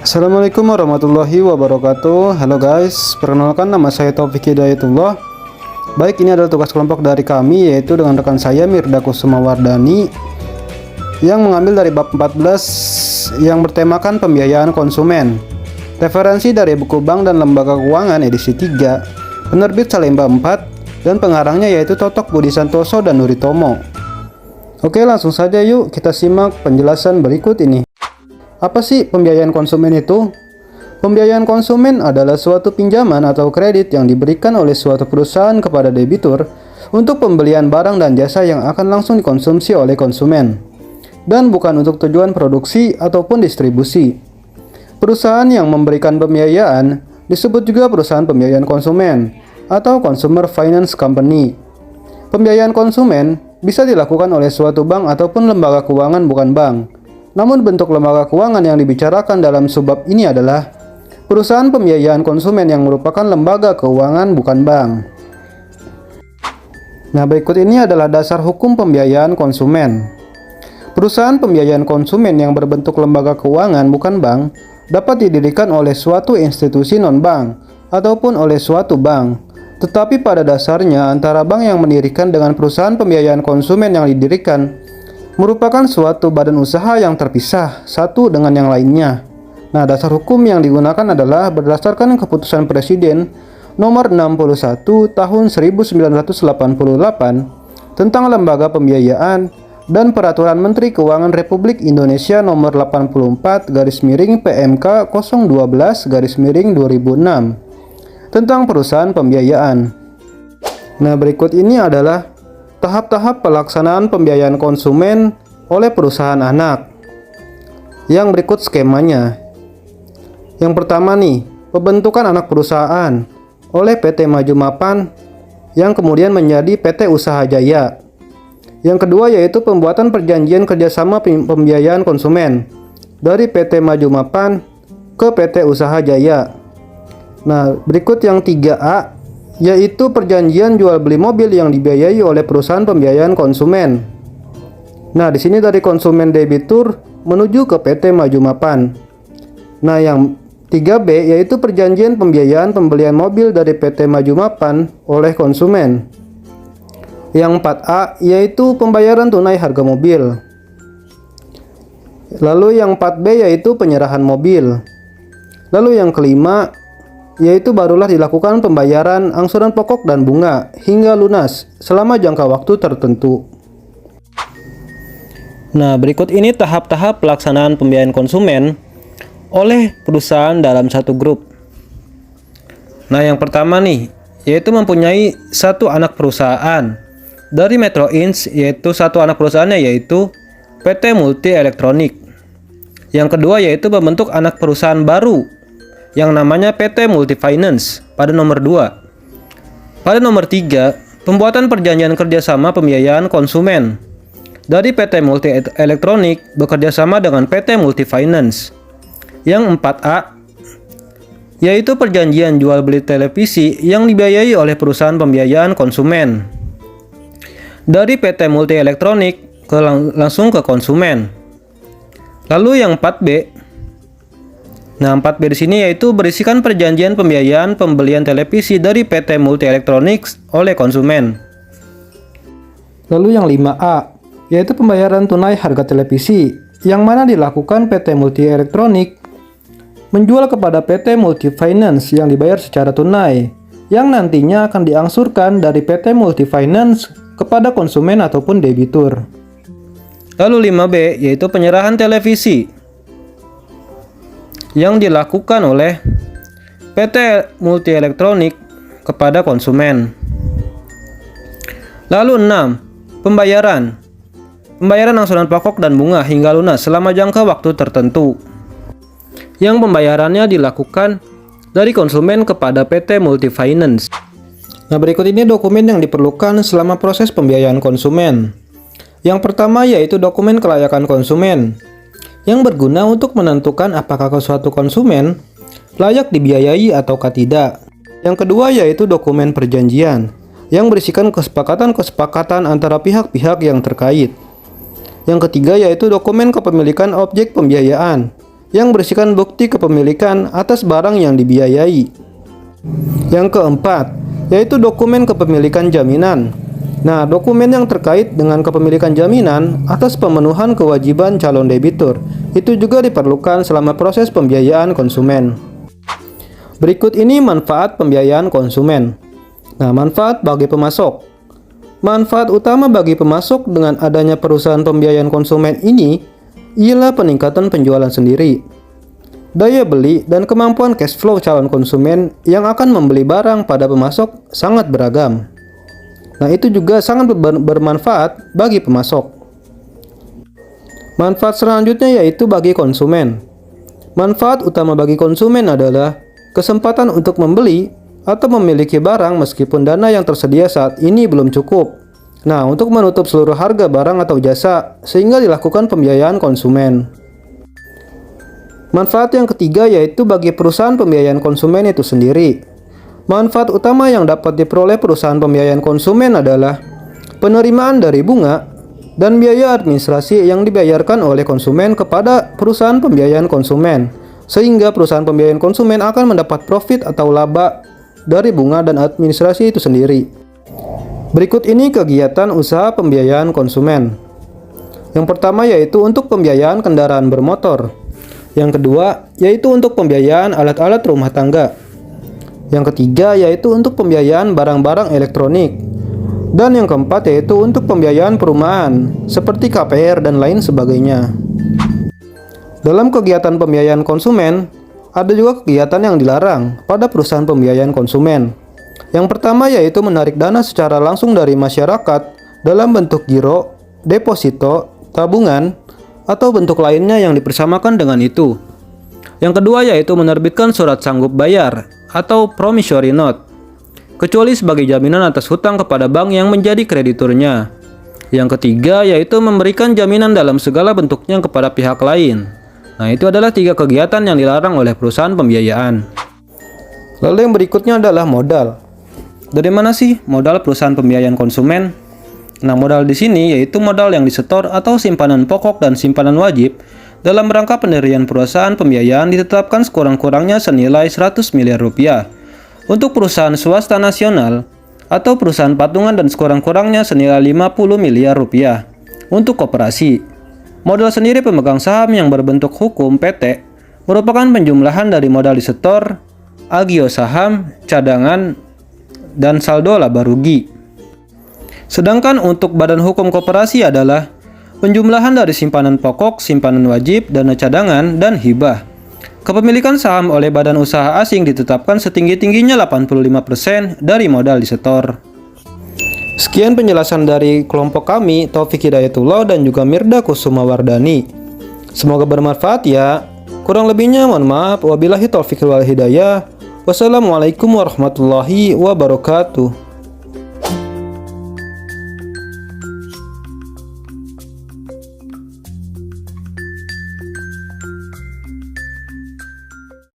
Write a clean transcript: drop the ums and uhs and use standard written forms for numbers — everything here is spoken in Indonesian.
Assalamualaikum warahmatullahi wabarakatuh. Halo guys, perkenalkan nama saya Taufik Hidayatullah. Baik, ini adalah tugas kelompok dari kami, yaitu dengan rekan saya Mirda Kusuma Wardani, yang mengambil dari bab 14 yang bertemakan pembiayaan konsumen. Referensi dari buku bank dan lembaga keuangan edisi 3, penerbit Salemba 4, dan pengarangnya yaitu Totok Budi Santoso dan Nuri Tomo. Oke, langsung saja yuk kita simak penjelasan berikut ini. Apa sih pembiayaan konsumen itu? Pembiayaan konsumen adalah suatu pinjaman atau kredit yang diberikan oleh suatu perusahaan kepada debitur untuk pembelian barang dan jasa yang akan langsung dikonsumsi oleh konsumen, dan bukan untuk tujuan produksi ataupun distribusi. Perusahaan yang memberikan pembiayaan disebut juga perusahaan pembiayaan konsumen atau Consumer Finance Company. Pembiayaan konsumen bisa dilakukan oleh suatu bank ataupun lembaga keuangan bukan bank. Namun bentuk lembaga keuangan yang dibicarakan dalam subbab ini adalah perusahaan pembiayaan konsumen yang merupakan lembaga keuangan bukan bank. Nah, berikut ini adalah dasar hukum pembiayaan konsumen. Perusahaan pembiayaan konsumen yang berbentuk lembaga keuangan bukan bank dapat didirikan oleh suatu institusi non-bank ataupun oleh suatu bank. Tetapi pada dasarnya antara bank yang mendirikan dengan perusahaan pembiayaan konsumen yang didirikan merupakan suatu badan usaha yang terpisah satu dengan yang lainnya. Nah, dasar hukum yang digunakan adalah berdasarkan keputusan Presiden nomor 61 tahun 1988 tentang lembaga pembiayaan dan Peraturan Menteri Keuangan Republik Indonesia nomor 84 PMK 012 2006 tentang perusahaan pembiayaan. Nah, berikut ini adalah tahap-tahap pelaksanaan pembiayaan konsumen oleh perusahaan anak. Yang berikut skemanya. Yang pertama nih, pembentukan anak perusahaan oleh PT Maju Mapan yang kemudian menjadi PT Usaha Jaya. Yang kedua yaitu pembuatan perjanjian kerjasama pembiayaan konsumen dari PT Maju Mapan ke PT Usaha Jaya. Nah, berikut yang 3A yaitu perjanjian jual beli mobil yang dibiayai oleh perusahaan pembiayaan konsumen. Nah, di sini dari konsumen debitur menuju ke PT Maju Mapan. Nah, yang 3B yaitu perjanjian pembiayaan pembelian mobil dari PT Maju Mapan oleh konsumen. Yang 4A yaitu pembayaran tunai harga mobil. Lalu yang 4B yaitu penyerahan mobil. Lalu yang kelima yaitu barulah dilakukan pembayaran angsuran pokok dan bunga hingga lunas selama jangka waktu tertentu. Nah, berikut ini tahap-tahap pelaksanaan pembiayaan konsumen oleh perusahaan dalam satu grup. Nah, yang pertama nih, yaitu mempunyai satu anak perusahaan dari Metro Inc, yaitu satu anak perusahaannya yaitu PT Multi Elektronik. Yang kedua yaitu membentuk anak perusahaan baru yang namanya PT Multi Finance pada nomor 2. Pada nomor 3, pembuatan perjanjian kerjasama pembiayaan konsumen dari PT Multi Elektronik bekerjasama dengan PT Multi Finance. Yang 4A yaitu perjanjian jual beli televisi yang dibiayai oleh perusahaan pembiayaan konsumen dari PT Multi Elektronik langsung ke konsumen. Lalu yang 4B. Nah, 4B di sini yaitu berisikan perjanjian pembiayaan pembelian televisi dari PT Multi Elektronik oleh konsumen. Lalu yang 5A yaitu pembayaran tunai harga televisi yang mana dilakukan PT Multi Elektronik menjual kepada PT Multi Finance yang dibayar secara tunai yang nantinya akan diangsurkan dari PT Multi Finance kepada konsumen ataupun debitur. Lalu 5B yaitu penyerahan televisi yang dilakukan oleh PT Multi Elektronik kepada konsumen. Lalu 6. Pembayaran angsuran pokok dan bunga hingga lunas selama jangka waktu tertentu, yang pembayarannya dilakukan dari konsumen kepada PT Multi Finance. Nah, berikut ini dokumen yang diperlukan selama proses pembiayaan konsumen. Yang pertama yaitu dokumen kelayakan konsumen, yang berguna untuk menentukan apakah suatu konsumen layak dibiayai ataukah tidak. Yang kedua yaitu dokumen perjanjian, yang berisikan kesepakatan antara pihak-pihak yang terkait. Yang ketiga yaitu dokumen kepemilikan objek pembiayaan, yang berisikan bukti kepemilikan atas barang yang dibiayai. Yang keempat, yaitu dokumen kepemilikan jaminan. Nah, dokumen yang terkait dengan kepemilikan jaminan atas pemenuhan kewajiban calon debitur itu juga diperlukan selama proses pembiayaan konsumen. Berikut ini manfaat pembiayaan konsumen. Nah, manfaat bagi pemasok. Manfaat utama bagi pemasok dengan adanya perusahaan pembiayaan konsumen ini ialah peningkatan penjualan sendiri, daya beli, dan kemampuan cash flow calon konsumen yang akan membeli barang pada pemasok sangat beragam. Nah, itu juga sangat bermanfaat bagi pemasok. Manfaat selanjutnya yaitu bagi konsumen. Manfaat utama bagi konsumen adalah kesempatan untuk membeli atau memiliki barang meskipun dana yang tersedia saat ini belum cukup. Nah, untuk menutup seluruh harga barang atau jasa sehingga dilakukan pembiayaan konsumen. Manfaat yang ketiga yaitu bagi perusahaan pembiayaan konsumen itu sendiri. Manfaat utama yang dapat diperoleh perusahaan pembiayaan konsumen adalah penerimaan dari bunga dan biaya administrasi yang dibayarkan oleh konsumen kepada perusahaan pembiayaan konsumen, sehingga perusahaan pembiayaan konsumen akan mendapat profit atau laba dari bunga dan administrasi itu sendiri. Berikut ini kegiatan usaha pembiayaan konsumen. Yang pertama yaitu untuk pembiayaan kendaraan bermotor. Yang kedua yaitu untuk pembiayaan alat-alat rumah tangga. Yang ketiga yaitu untuk pembiayaan barang-barang elektronik. Dan yang keempat yaitu untuk pembiayaan perumahan seperti KPR dan lain sebagainya. Dalam kegiatan pembiayaan konsumen, ada juga kegiatan yang dilarang pada perusahaan pembiayaan konsumen. Yang pertama yaitu menarik dana secara langsung dari masyarakat dalam bentuk giro, deposito, tabungan, atau bentuk lainnya yang dipersamakan dengan itu. Yang kedua yaitu menerbitkan surat sanggup bayar atau promissory note, kecuali sebagai jaminan atas hutang kepada bank yang menjadi krediturnya. Yang ketiga yaitu memberikan jaminan dalam segala bentuknya kepada pihak lain. Nah, itu adalah 3 kegiatan yang dilarang oleh perusahaan pembiayaan. Lalu yang berikutnya adalah modal. Dari mana sih modal perusahaan pembiayaan konsumen? Nah, modal di sini yaitu modal yang disetor atau simpanan pokok dan simpanan wajib dalam rangka pendirian perusahaan pembiayaan ditetapkan sekurang-kurangnya senilai 100 miliar rupiah untuk perusahaan swasta nasional atau perusahaan patungan dan sekurang-kurangnya senilai 50 miliar rupiah untuk koperasi. Modal sendiri pemegang saham yang berbentuk hukum PT merupakan penjumlahan dari modal disetor, agio saham, cadangan, dan saldo laba rugi. Sedangkan untuk badan hukum koperasi adalah penjumlahan dari simpanan pokok, simpanan wajib, dana cadangan, dan hibah. Kepemilikan saham oleh badan usaha asing ditetapkan setinggi-tingginya 85% dari modal disetor. Sekian penjelasan dari kelompok kami, Taufik Hidayatullah dan juga Mirda Kusuma Wardani. Semoga bermanfaat ya. Kurang lebihnya mohon maaf. Wabillahi taufiq wal hidayah. Wassalamualaikum warahmatullahi wabarakatuh.